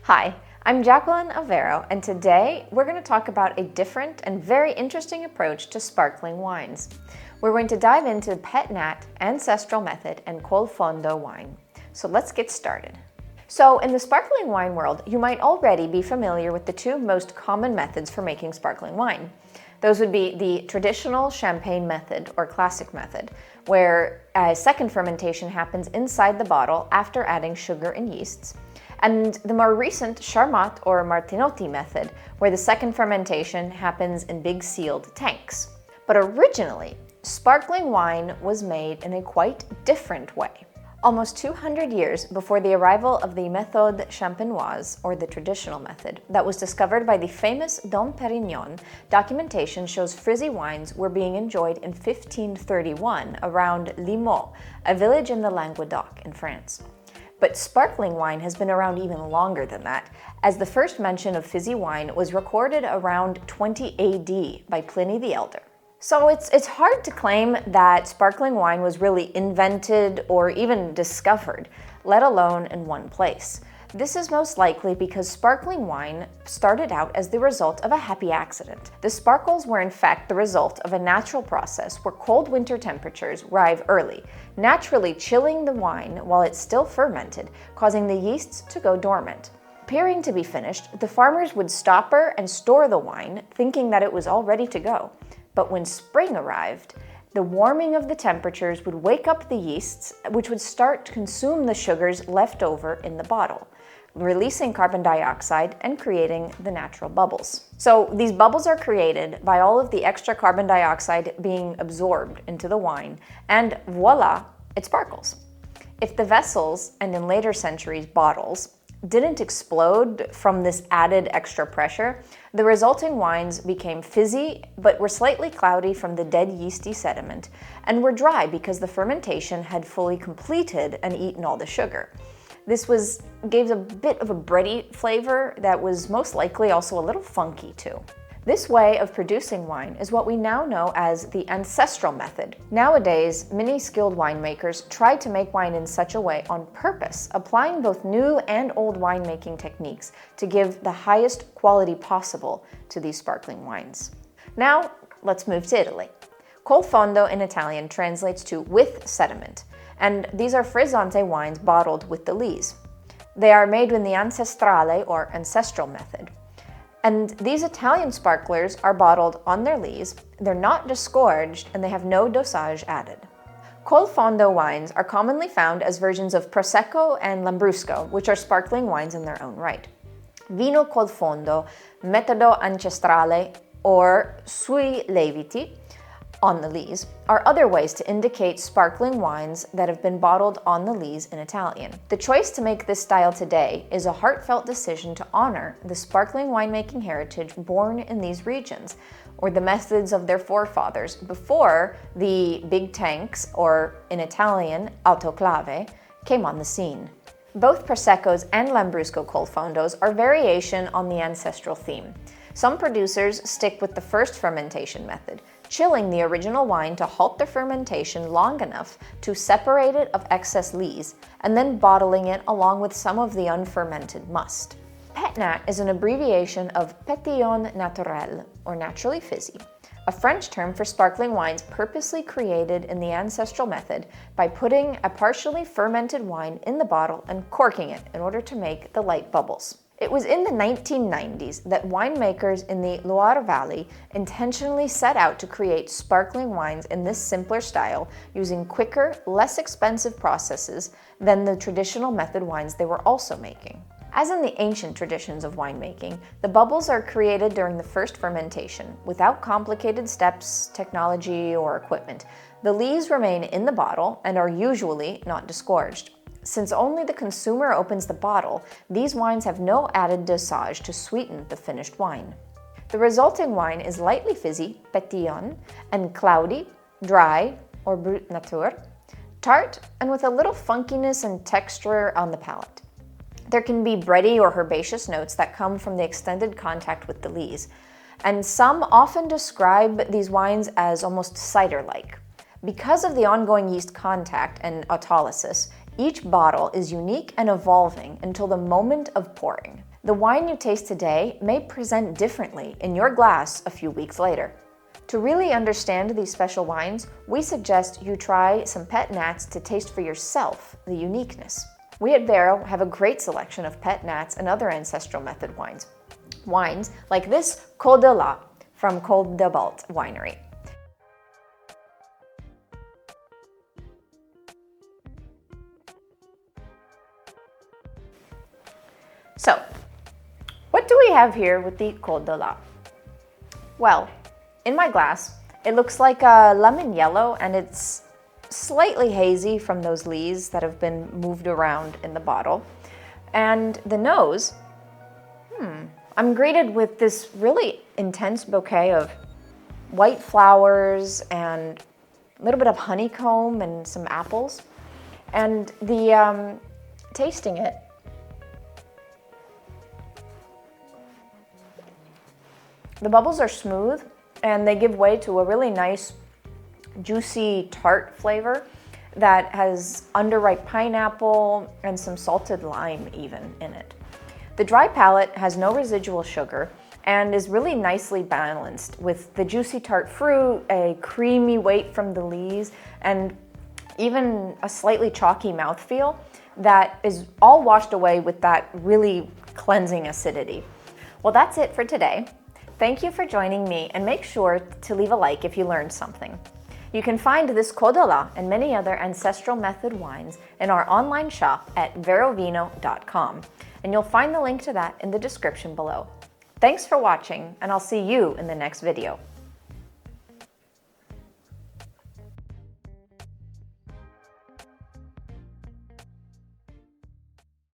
Hi, I'm Jacqueline of Vero, and today we're going to talk about a different and very interesting approach to sparkling wines. We're going to dive into the Petnat, ancestral method, and Col Fondo wine. So let's get started. So in the sparkling wine world, you might already be familiar with the two most common methods for making sparkling wine. Those would be the traditional champagne method or classic method, where a second fermentation happens inside the bottle after adding sugar and yeasts, and the more recent Charmat or Martinotti method, where the second fermentation happens in big sealed tanks. But originally, sparkling wine was made in a quite different way. Almost 200 years before the arrival of the méthode champenoise, or the traditional method, that was discovered by the famous Dom Pérignon, documentation shows frizzy wines were being enjoyed in 1531 around Limoux, a village in the Languedoc in France. But sparkling wine has been around even longer than that, as the first mention of fizzy wine was recorded around 20 AD by Pliny the Elder. So it's hard to claim that sparkling wine was really invented or even discovered, let alone in one place. This is most likely because sparkling wine started out as the result of a happy accident. The sparkles were in fact the result of a natural process where cold winter temperatures arrive early, naturally chilling the wine while it's still fermented, causing the yeasts to go dormant. Appearing to be finished, the farmers would stopper and store the wine, thinking that it was all ready to go. But when spring arrived, the warming of the temperatures would wake up the yeasts, which would start to consume the sugars left over in the bottle, releasing carbon dioxide and creating the natural bubbles. So these bubbles are created by all of the extra carbon dioxide being absorbed into the wine, and voila, it sparkles. If the vessels, and in later centuries bottles, didn't explode from this added extra pressure, the resulting wines became fizzy but were slightly cloudy from the dead yeasty sediment, and were dry because the fermentation had fully completed and eaten all the sugar. This gave a bit of a bready flavor that was most likely also a little funky too. This way of producing wine is what we now know as the ancestral method. Nowadays, many skilled winemakers try to make wine in such a way on purpose, applying both new and old winemaking techniques to give the highest quality possible to these sparkling wines. Now, let's move to Italy. Col Fondo in Italian translates to with sediment, and these are frizzante wines bottled with the lees. They are made in the ancestrale or ancestral method. And these Italian sparklers are bottled on their lees, they're not disgorged, and they have no dosage added. Col Fondo wines are commonly found as versions of Prosecco and Lambrusco, which are sparkling wines in their own right. Vino Col Fondo, Metodo Ancestrale, or Sui Lieviti, on the lees, are other ways to indicate sparkling wines that have been bottled on the lees in Italian. The choice to make this style today is a heartfelt decision to honor the sparkling winemaking heritage born in these regions, or the methods of their forefathers before the big tanks, or in Italian, autoclave, came on the scene. Both Proseccos and Lambrusco Col Fondos are variation on the ancestral theme. Some producers stick with the first fermentation method, chilling the original wine to halt the fermentation long enough to separate it of excess lees, and then bottling it along with some of the unfermented must. Pèt-nat is an abbreviation of pétillant naturel, or naturally fizzy, a French term for sparkling wines purposely created in the ancestral method by putting a partially fermented wine in the bottle and corking it in order to make the light bubbles. It was in the 1990s that winemakers in the Loire Valley intentionally set out to create sparkling wines in this simpler style, using quicker, less expensive processes than the traditional method wines they were also making. As in the ancient traditions of winemaking, the bubbles are created during the first fermentation, without complicated steps, technology, or equipment. The lees remain in the bottle and are usually not disgorged. Since only the consumer opens the bottle, these wines have no added dosage to sweeten the finished wine. The resulting wine is lightly fizzy, pétillant, and cloudy, dry, or brut nature, tart, and with a little funkiness and texture on the palate. There can be bready or herbaceous notes that come from the extended contact with the lees, and some often describe these wines as almost cider-like. Because of the ongoing yeast contact and autolysis, Each bottle is unique and evolving until the moment of pouring. The wine you taste today may present differently in your glass a few weeks later. To really understand these special wines, we suggest you try some pèt-nats to taste for yourself the uniqueness. We at Vero have a great selection of pèt-nats and other ancestral method wines. Wines like this Col de la from Col de Balt winery. So, what do we have here with the Col de la? Well, in my glass, it looks like a lemon yellow, and it's slightly hazy from those lees that have been moved around in the bottle. And the nose, I'm greeted with this really intense bouquet of white flowers and a little bit of honeycomb and some apples. And the tasting it, the bubbles are smooth and they give way to a really nice, juicy, tart flavor that has underripe pineapple and some salted lime even in it. The dry palate has no residual sugar and is really nicely balanced with the juicy tart fruit, a creamy weight from the lees, and even a slightly chalky mouthfeel that is all washed away with that really cleansing acidity. Well, that's it for today. Thank you for joining me, and make sure to leave a like if you learned something. You can find this Col de la and many other ancestral method wines in our online shop at verovino.com, and you'll find the link to that in the description below. Thanks for watching, and I'll see you in the next video.